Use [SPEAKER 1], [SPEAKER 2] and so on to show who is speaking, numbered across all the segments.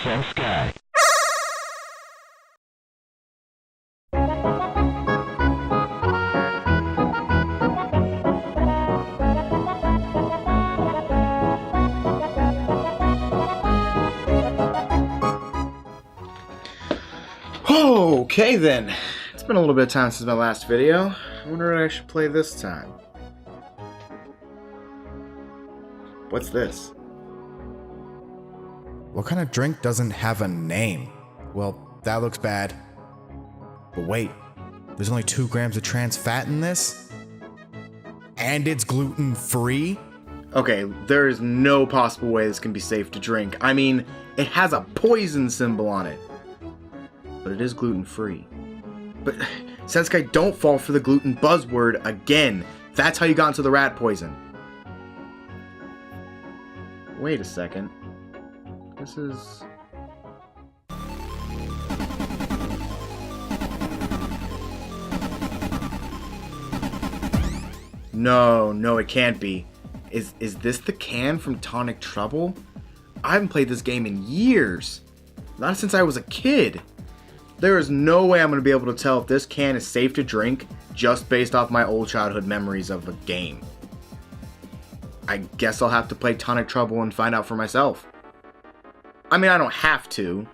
[SPEAKER 1] censkai.
[SPEAKER 2] Okay then, it's been a little bit of time since my last video. I wonder what I should play this time. What's this?
[SPEAKER 3] What kind of drink doesn't have a name? Well, that looks bad. But wait, there's only 2 grams of trans fat in this? And it's gluten-free?
[SPEAKER 2] Okay, there is no possible way this can be safe to drink. I mean, it has a poison symbol on it. But it is gluten-free. But, Senskai, don't fall for the gluten buzzword again. That's how you got into the rat poison. Wait a second. This is... No, it can't be. Is this the can from Tonic Trouble? I haven't played this game in years. Not since I was a kid. There is no way I'm going to be able to tell if this can is safe to drink just based off my old childhood memories of the game. I guess I'll have to play Tonic Trouble and find out for myself. I mean, I don't have to,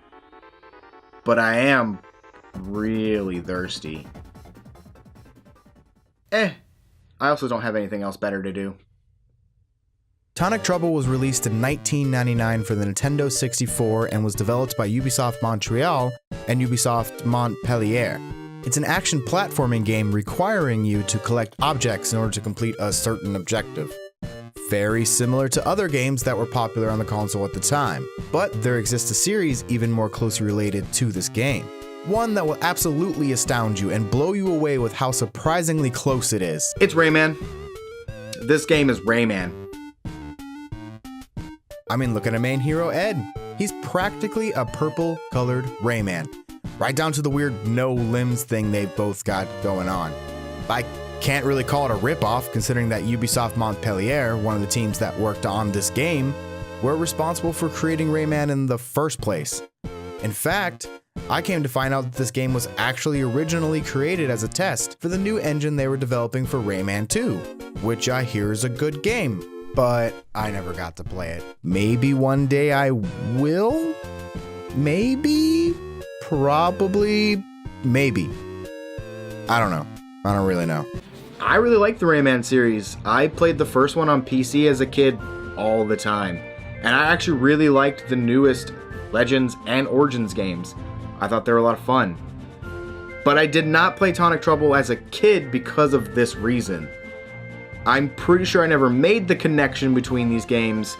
[SPEAKER 2] but I am really thirsty. I also don't have anything else better to do.
[SPEAKER 3] Tonic Trouble was released in 1999 for the Nintendo 64 and was developed by Ubisoft Montreal and Ubisoft Montpellier. It's an action platforming game requiring you to collect objects in order to complete a certain objective. Very similar to other games that were popular on the console at the time, but there exists a series even more closely related to this game. One that will absolutely astound you and blow you away with how surprisingly close it is.
[SPEAKER 2] It's Rayman. This game is Rayman.
[SPEAKER 3] I mean, look at our main hero, Ed. He's practically a purple-colored Rayman. Right down to the weird no limbs thing they've both got going on. I can't really call it a ripoff, considering that Ubisoft Montpellier, one of the teams that worked on this game, were responsible for creating Rayman in the first place. In fact, I came to find out that this game was actually originally created as a test for the new engine they were developing for Rayman 2, which I hear is a good game. But I never got to play it. Maybe one day I will? Maybe? Probably? Maybe. I don't know. I don't really know.
[SPEAKER 2] I really like the Rayman series. I played the first one on PC as a kid all the time. And I actually really liked the newest Legends and Origins games. I thought they were a lot of fun. But I did not play Tonic Trouble as a kid because of this reason. I'm pretty sure I never made the connection between these games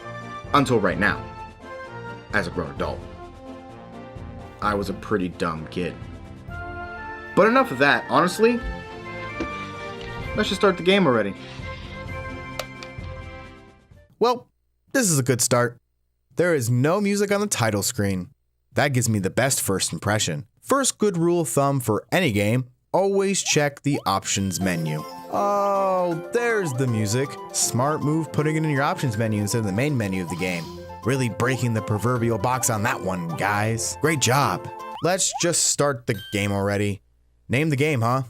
[SPEAKER 2] until right now, as a grown adult. I was a pretty dumb kid. But enough of that, honestly. Let's just start the game already.
[SPEAKER 3] Well, this is a good start. There is no music on the title screen. That gives me the best first impression. First good rule of thumb for any game, always check the options menu. Oh, there's the music. Smart move putting it in your options menu instead of the main menu of the game. Really breaking the proverbial box on that one, guys. Great job. Let's just start the game already. Name the game, huh?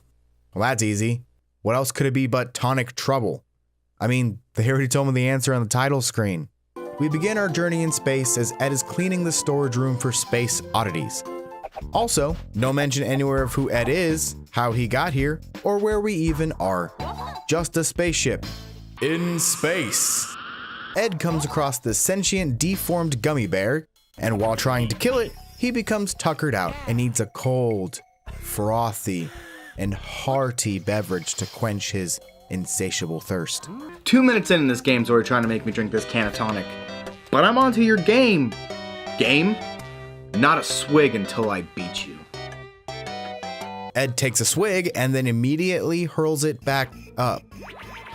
[SPEAKER 3] Well, that's easy. What else could it be but Tonic Trouble? I mean, they already told me the answer on the title screen. We begin our journey in space as Ed is cleaning the storage room for space oddities. Also, no mention anywhere of who Ed is, how he got here, or where we even are. Just a spaceship. In space. Ed comes across the sentient, deformed gummy bear, and while trying to kill it, he becomes tuckered out and needs a cold, frothy, and hearty beverage to quench his insatiable thirst.
[SPEAKER 2] 2 minutes in this game's already trying to make me drink this can of tonic. But I'm onto your game. Game? Not a swig until I beat you.
[SPEAKER 3] Ed takes a swig and then immediately hurls it back up,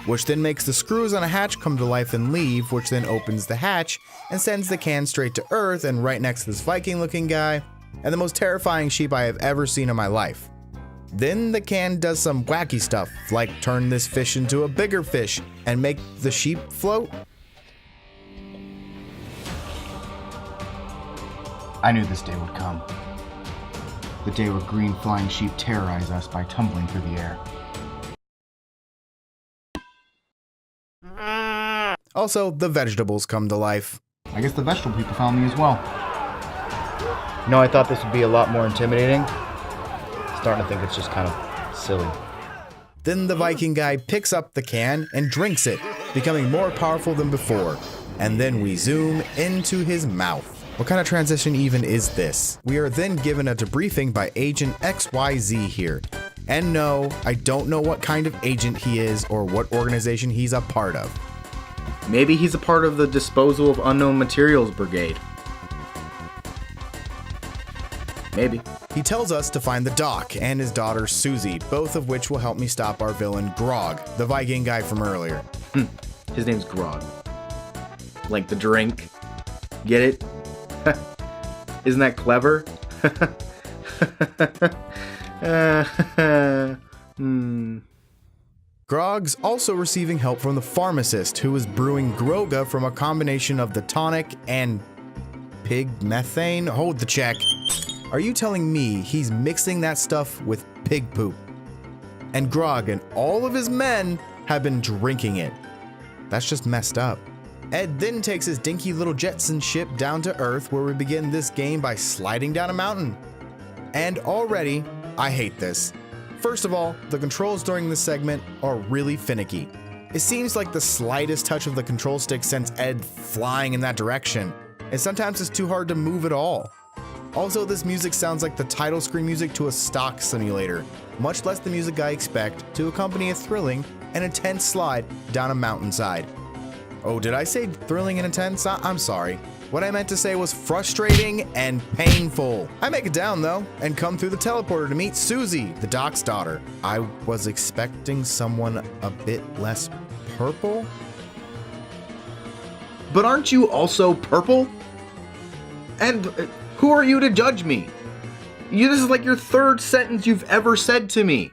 [SPEAKER 3] which then makes the screws on a hatch come to life and leave, which then opens the hatch and sends the can straight to Earth and right next to this Viking-looking guy and the most terrifying sheep I have ever seen in my life. Then the can does some wacky stuff, like turn this fish into a bigger fish and make the sheep float.
[SPEAKER 2] I knew this day would come. The day where green flying sheep terrorize us by tumbling through the air.
[SPEAKER 3] Also, the vegetables come to life.
[SPEAKER 2] I guess the vegetable people found me as well. No, I thought this would be a lot more intimidating. Starting to think it's just kind of silly.
[SPEAKER 3] Then the Viking guy picks up the can and drinks it, becoming more powerful than before. And then we zoom into his mouth. What kind of transition even is this? We are then given a debriefing by Agent XYZ here. And no, I don't know what kind of agent he is or what organization he's a part of.
[SPEAKER 2] Maybe he's a part of the Disposal of Unknown Materials Brigade. Maybe.
[SPEAKER 3] He tells us to find the Doc and his daughter Susie, both of which will help me stop our villain Grog, the Viking guy from earlier.
[SPEAKER 2] His name's Grog. Like the drink. Get it? Isn't that clever?
[SPEAKER 3] Grog's also receiving help from the pharmacist, who is brewing Groga from a combination of the tonic and pig methane. Hold the check. Are you telling me he's mixing that stuff with pig poop? And Grog and all of his men have been drinking it. That's just messed up. Ed then takes his dinky little Jetson ship down to Earth, where we begin this game by sliding down a mountain. And already, I hate this. First of all, the controls during this segment are really finicky. It seems like the slightest touch of the control stick sends Ed flying in that direction, and sometimes it's too hard to move at all. Also, this music sounds like the title screen music to a stock simulator, much less the music I expect to accompany a thrilling and intense slide down a mountainside. Oh, did I say thrilling and intense? I'm sorry. What I meant to say was frustrating and painful. I make it down though, and come through the teleporter to meet Susie, the Doc's daughter. I was expecting someone a bit less purple?
[SPEAKER 2] But aren't you also purple? And who are you to judge me? This is like your third sentence you've ever said to me.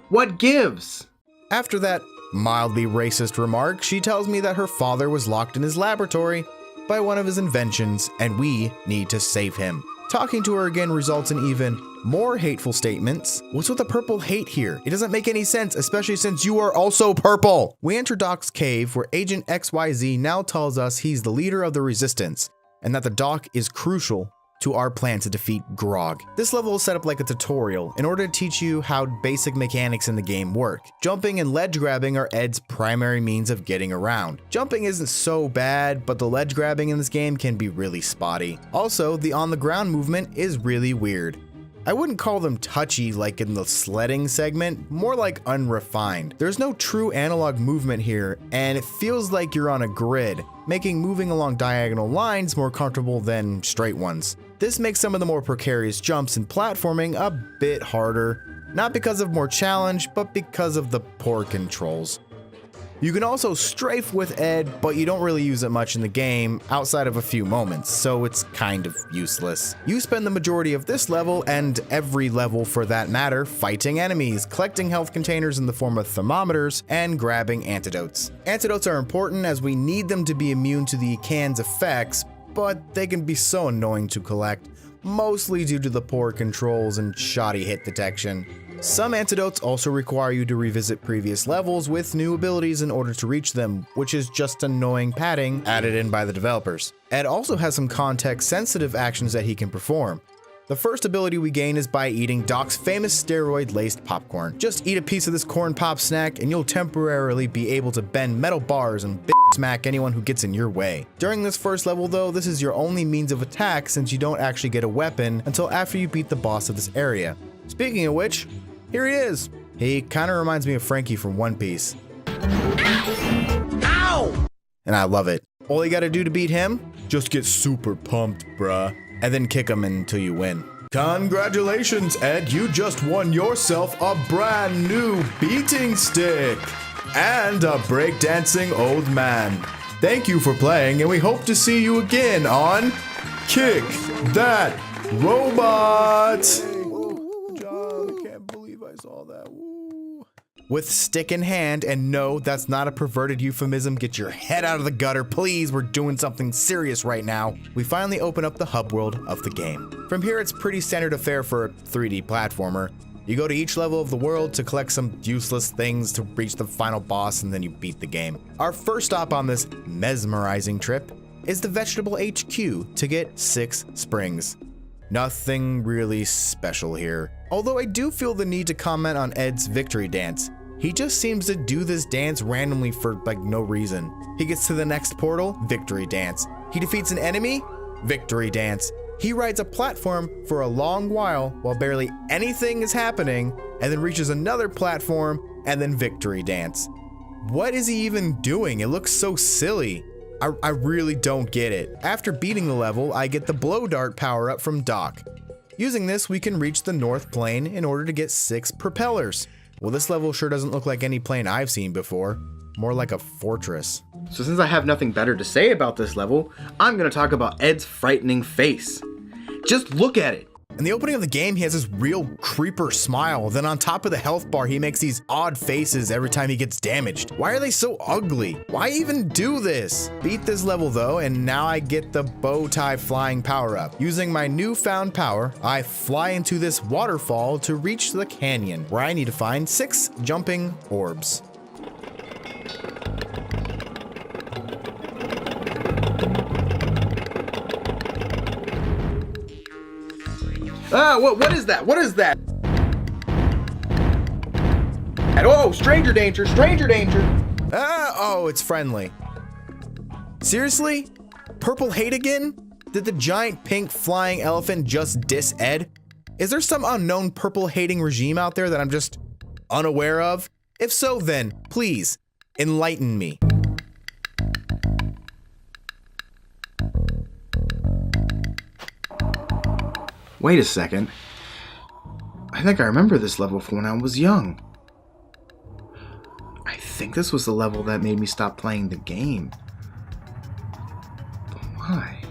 [SPEAKER 2] What gives?
[SPEAKER 3] After that mildly racist remark, she tells me that her father was locked in his laboratory by one of his inventions, and we need to save him. Talking to her again results in even more hateful statements. What's with the purple hate here? It doesn't make any sense, especially since you are also purple. We enter Doc's cave, where Agent XYZ now tells us he's the leader of the resistance, and that the Doc is crucial to our plan to defeat Grog. This level is set up like a tutorial in order to teach you how basic mechanics in the game work. Jumping and ledge grabbing are Ed's primary means of getting around. Jumping isn't so bad, but the ledge grabbing in this game can be really spotty. Also, the on the ground movement is really weird. I wouldn't call them touchy like in the sledding segment, more like unrefined. There's no true analog movement here, and it feels like you're on a grid, making moving along diagonal lines more comfortable than straight ones. This makes some of the more precarious jumps and platforming a bit harder, not because of more challenge, but because of the poor controls. You can also strafe with Ed, but you don't really use it much in the game outside of a few moments, so it's kind of useless. You spend the majority of this level, and every level for that matter, fighting enemies, collecting health containers in the form of thermometers, and grabbing antidotes. Antidotes are important as we need them to be immune to the can's effects, but they can be so annoying to collect, mostly due to the poor controls and shoddy hit detection. Some antidotes also require you to revisit previous levels with new abilities in order to reach them, which is just annoying padding added in by the developers. Ed also has some context-sensitive actions that he can perform. The first ability we gain is by eating Doc's famous steroid-laced popcorn. Just eat a piece of this corn pop snack and you'll temporarily be able to bend metal bars and smack anyone who gets in your way. During this first level though, this is your only means of attack since you don't actually get a weapon until after you beat the boss of this area. Speaking of which, here he is. He kinda reminds me of Frankie from One Piece. Ow! And I love it. All you gotta do to beat him? Just get super pumped, bruh. And then kick him until you win. Congratulations, Ed. You just won yourself a brand new beating stick and a breakdancing old man. Thank you for playing, and we hope to see you again on Kick That Robot. with stick in hand, and no, that's not a perverted euphemism. Get your head out of the gutter, please. We're doing something serious right now. We finally open up the hub world of the game. From here, it's pretty standard affair for a 3D platformer. You go to each level of the world to collect some useless things to reach the final boss, and then you beat the game. Our first stop on this mesmerizing trip is the Vegetable HQ to get 6 springs. Nothing really special here, although I do feel the need to comment on Ed's victory dance. He just seems to do this dance randomly for like no reason. He gets to the next portal, victory dance. He defeats an enemy, victory dance. He rides a platform for a long while barely anything is happening, and then reaches another platform and then victory dance. What is he even doing? It looks so silly. I really don't get it. After beating the level, I get the blow dart power up from Doc. Using this, we can reach the North Plane in order to get 6 propellers. Well, this level sure doesn't look like any plane I've seen before. More like a fortress.
[SPEAKER 2] So since I have nothing better to say about this level, I'm gonna talk about Ed's frightening face. Just look at it.
[SPEAKER 3] In the opening of the game, he has this real creeper smile. Then on top of the health bar, he makes these odd faces every time he gets damaged. Why are they so ugly? Why even do this? Beat this level though, and now I get the bow tie flying power up. Using my newfound power, I fly into this waterfall to reach the canyon, where I need to find 6 jumping orbs.
[SPEAKER 2] What is that? What is that? Oh, stranger danger, stranger danger.
[SPEAKER 3] Oh, it's friendly. Seriously? Purple hate again? Did the giant pink flying elephant just diss Ed? Is there some unknown purple hating regime out there that I'm just unaware of? If so, then please enlighten me.
[SPEAKER 2] Wait a second. I think I remember this level from when I was young. I think this was the level that made me stop playing the game. But why?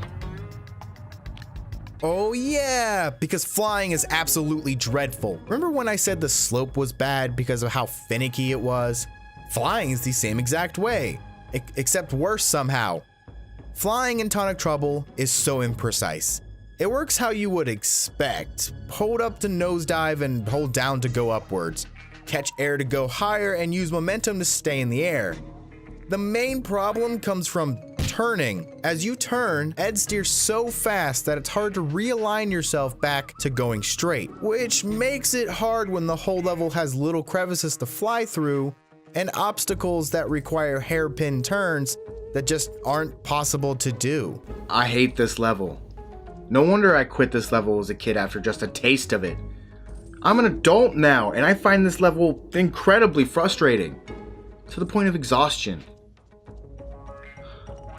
[SPEAKER 3] Oh yeah, because flying is absolutely dreadful. Remember when I said the slope was bad because of how finicky it was? Flying is the same exact way, except worse somehow. Flying in Tonic Trouble is so imprecise. It works how you would expect. Hold up to nosedive and hold down to go upwards. Catch air to go higher and use momentum to stay in the air. The main problem comes from turning. As you turn, Ed steers so fast that it's hard to realign yourself back to going straight, which makes it hard when the whole level has little crevices to fly through and obstacles that require hairpin turns that just aren't possible to do.
[SPEAKER 2] I hate this level. No wonder I quit this level as a kid after just a taste of it. I'm an adult now, and I find this level incredibly frustrating, to the point of exhaustion.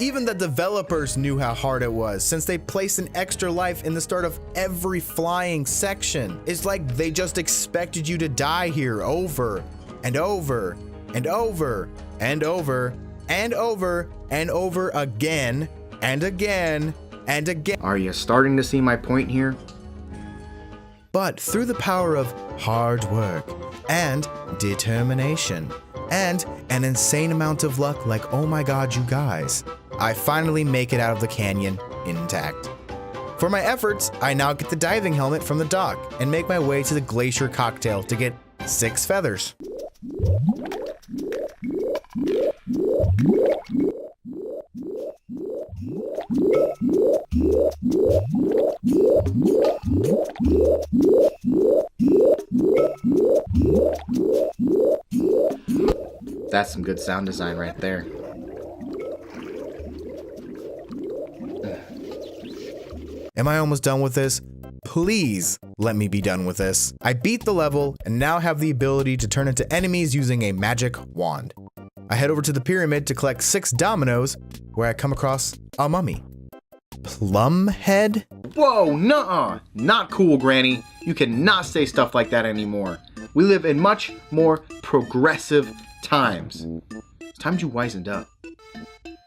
[SPEAKER 3] Even the developers knew how hard it was, since they placed an extra life in the start of every flying section. It's like they just expected you to die here over and over and over and over and over and over again and again and again.
[SPEAKER 2] Are you starting to see my point here?
[SPEAKER 3] But through the power of hard work and determination and an insane amount of luck, like oh my god you guys, I finally make it out of the canyon intact. For my efforts, I now get the diving helmet from the dock and make my way to the glacier cocktail to get 6 feathers.
[SPEAKER 2] That's some good sound design right there.
[SPEAKER 3] Am I almost done with this? Please let me be done with this. I beat the level and now have the ability to turn into enemies using a magic wand. I head over to the pyramid to collect 6 dominoes, where I come across a mummy. Plum head?
[SPEAKER 2] Whoa, nuh-uh. Not cool, Granny. You cannot say stuff like that anymore. We live in much more progressive times. It's time you wisened up.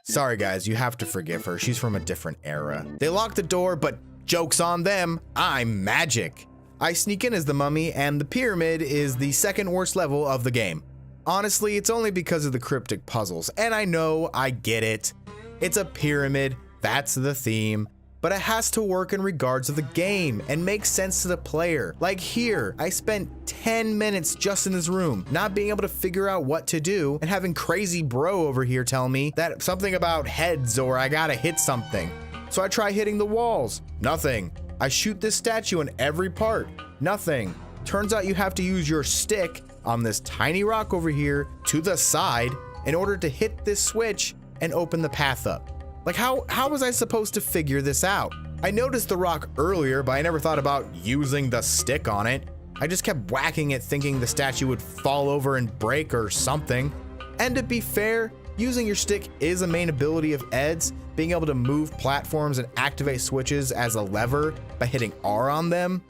[SPEAKER 3] Sorry guys, you have to forgive her. She's from a different era. They locked the door, but joke's on them. I'm magic. I sneak in as the mummy, and the pyramid is the second worst level of the game. Honestly, it's only because of the cryptic puzzles, and I know, I get it. It's a pyramid, that's the theme, but it has to work in regards of the game and make sense to the player. Like here, I spent 10 minutes just in this room, not being able to figure out what to do, and having crazy bro over here tell me that something about heads or I gotta hit something. So I try hitting the walls, nothing. I shoot this statue in every part, nothing. Turns out you have to use your stick on this tiny rock over here to the side in order to hit this switch and open the path up. Like how was I supposed to figure this out? I noticed the rock earlier, but I never thought about using the stick on it. I just kept whacking it thinking the statue would fall over and break or something. And to be fair, using your stick is a main ability of Ed's, being able to move platforms and activate switches as a lever by hitting R on them.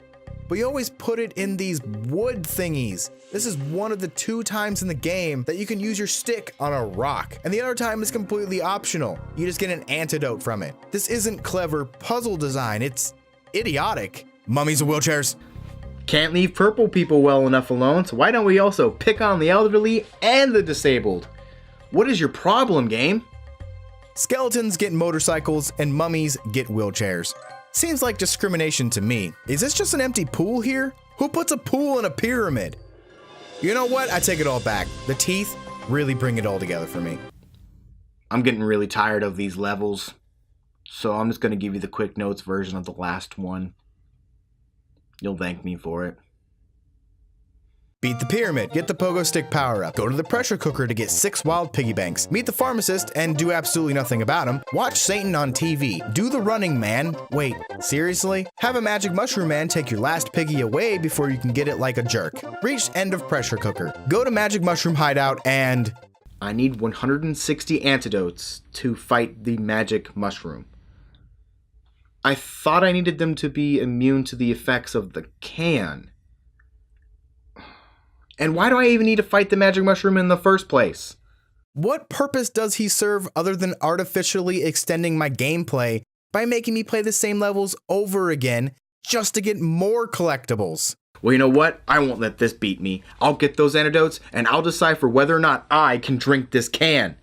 [SPEAKER 3] But you always put it in these wood thingies. This is one of the 2 times in the game that you can use your stick on a rock, and the other time is completely optional. You just get an antidote from it. This isn't clever puzzle design, it's idiotic. Mummies and wheelchairs.
[SPEAKER 2] Can't leave purple people well enough alone, so why don't we also pick on the elderly and the disabled? What is your problem, game?
[SPEAKER 3] Skeletons get motorcycles and mummies get wheelchairs. Seems like discrimination to me. Is this just an empty pool here? Who puts a pool in a pyramid? You know what? I take it all back. The teeth really bring it all together for me.
[SPEAKER 2] I'm getting really tired of these levels, so I'm just going to give you the quick notes version of the last one. You'll thank me for it.
[SPEAKER 3] Beat the pyramid, get the pogo stick power up, go to the pressure cooker to get 6 wild piggy banks, meet the pharmacist and do absolutely nothing about him, watch Satan on TV, do the running man, wait, seriously? Have a magic mushroom man take your last piggy away before you can get it like a jerk. Reach end of pressure cooker, go to magic mushroom hideout and...
[SPEAKER 2] I need 160 antidotes to fight the magic mushroom. I thought I needed them to be immune to the effects of the can. And why do I even need to fight the magic mushroom in the first place?
[SPEAKER 3] What purpose does he serve other than artificially extending my gameplay by making me play the same levels over again just to get more collectibles?
[SPEAKER 2] Well, you know what? I won't let this beat me. I'll get those antidotes and I'll decipher whether or not I can drink this can.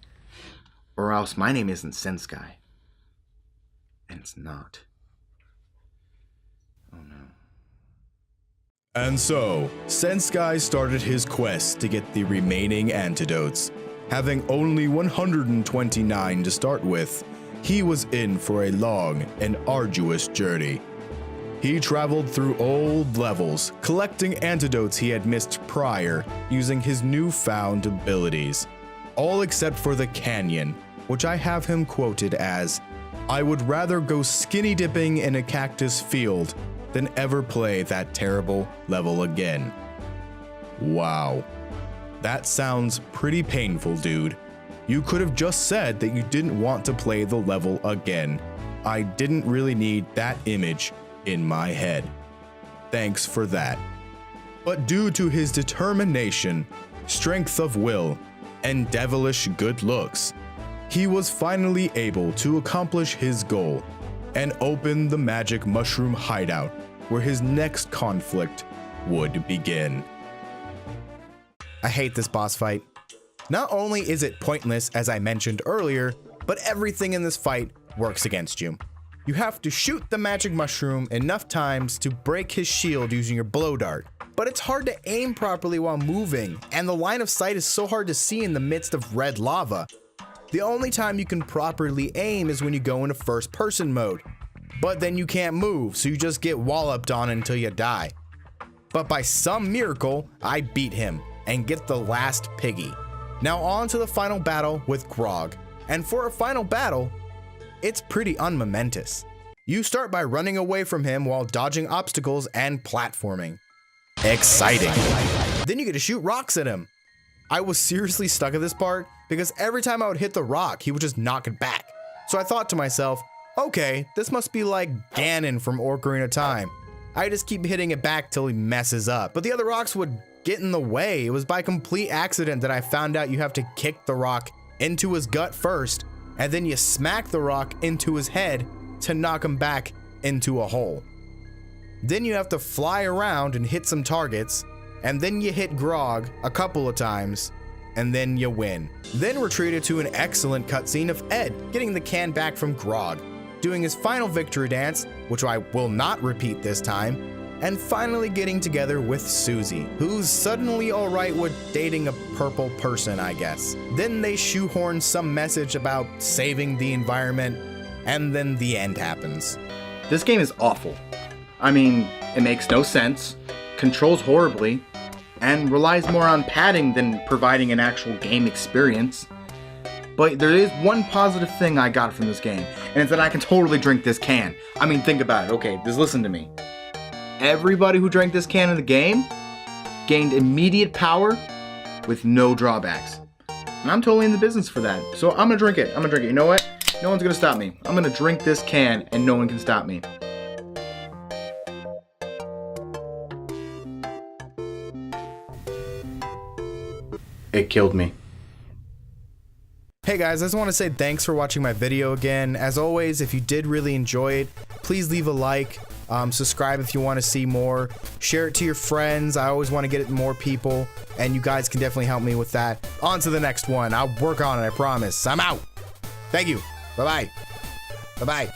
[SPEAKER 2] Or else my name isn't Censkai. And it's not. Oh no.
[SPEAKER 3] And so, censkai started his quest to get the remaining antidotes. Having only 129 to start with, he was in for a long and arduous journey. He traveled through old levels, collecting antidotes he had missed prior, using his newfound abilities. All except for the canyon, which I have him quoted as, "I would rather go skinny dipping in a cactus field than ever play that terrible level again." Wow. That sounds pretty painful, dude. You could have just said that you didn't want to play the level again. I didn't really need that image in my head. Thanks for that. But due to his determination, strength of will, and devilish good looks, he was finally able to accomplish his goal and open the magic mushroom hideout where his next conflict would begin. I hate this boss fight. Not only is it pointless, as I mentioned earlier, but everything in this fight works against you. You have to shoot the magic mushroom enough times to break his shield using your blow dart, but it's hard to aim properly while moving, and the line of sight is so hard to see in the midst of red lava. The only time you can properly aim is when you go into first person mode, but then you can't move, so you just get walloped on until you die. But by some miracle, I beat him and get the last piggy. Now on to the final battle with Grog, and for a final battle, it's pretty unmomentous. You start by running away from him while dodging obstacles and platforming. Exciting. Then you get to shoot rocks at him. I was seriously stuck at this part because every time I would hit the rock, he would just knock it back. So I thought to myself, okay, this must be like Ganon from Ocarina of Time. I just keep hitting it back till he messes up. But the other rocks would get in the way. It was by complete accident that I found out you have to kick the rock into his gut first, and then you smack the rock into his head to knock him back into a hole. Then you have to fly around and hit some targets, and then you hit Grog a couple of times, and then you win. Then we're treated to an excellent cutscene of Ed getting the can back from Grog, doing his final victory dance, which I will not repeat this time, and finally getting together with Susie, who's suddenly alright with dating a purple person, I guess. Then they shoehorn some message about saving the environment, and then the end happens.
[SPEAKER 2] This game is awful. I mean, it makes no sense, controls horribly, and relies more on padding than providing an actual game experience. But there is one positive thing I got from this game, and it's that I can totally drink this can. I mean, think about it. Okay, just listen to me. Everybody who drank this can in the game gained immediate power with no drawbacks. And I'm totally in the business for that. So I'm gonna drink it. You know what? No one's gonna stop me. I'm gonna drink this can and no one can stop me. It killed me.
[SPEAKER 3] Hey guys, I just want to say thanks for watching my video again. As always, if you did really enjoy it, please leave a like, subscribe if you want to see more, share it to your friends. I always want to get it to more people, and you guys can definitely help me with that. On to the next one. I'll work on it, I promise. I'm out. Thank you. Bye-bye. Bye-bye.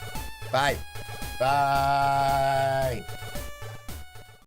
[SPEAKER 3] Bye. Bye.